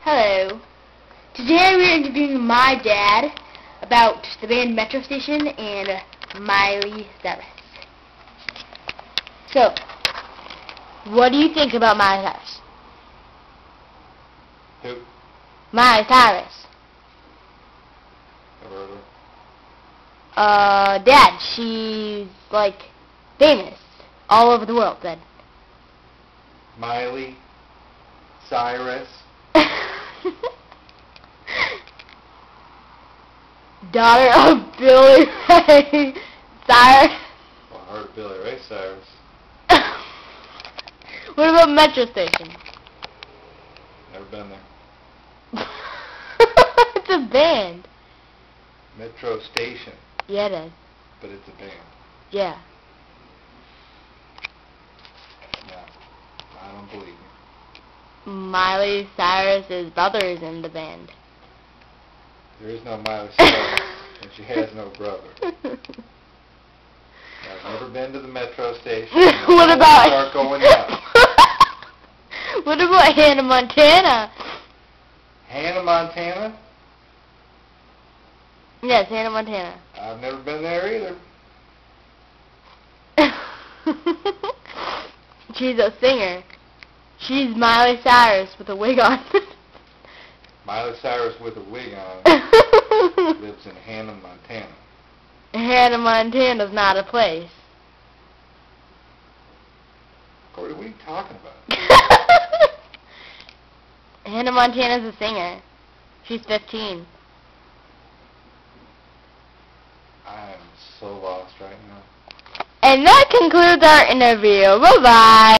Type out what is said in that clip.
Hello. Today we're interviewing my dad about the band Metro Station and Miley Cyrus. So, what do you think about Miley Cyrus? Who? Miley Cyrus. Never heard of her. Dad, she's like famous all over the world then. Miley Cyrus. Daughter of Billy Ray Cyrus. Well, I heard of Billy Ray Cyrus. What about Metro Station? Never been there. It's a band. Metro Station, Yeah, it is. but it's a band. Yeah. No, I don't believe you. Miley Cyrus's brother is in the band. There is no Miley Cyrus, and she has no brother. I've never been to the Metro Station. What about... Start going nuts. What about Hannah Montana? Hannah Montana? Yes, Hannah Montana. I've never been there either. She's a singer. She's Miley Cyrus with a wig on. Miley Cyrus with a wig on lives in Hannah, Montana. Hannah Montana's not a place. Corey, what are you talking about? Hannah Montana's a singer. She's 15. I am so lost right now. And that concludes our interview. Bye-bye.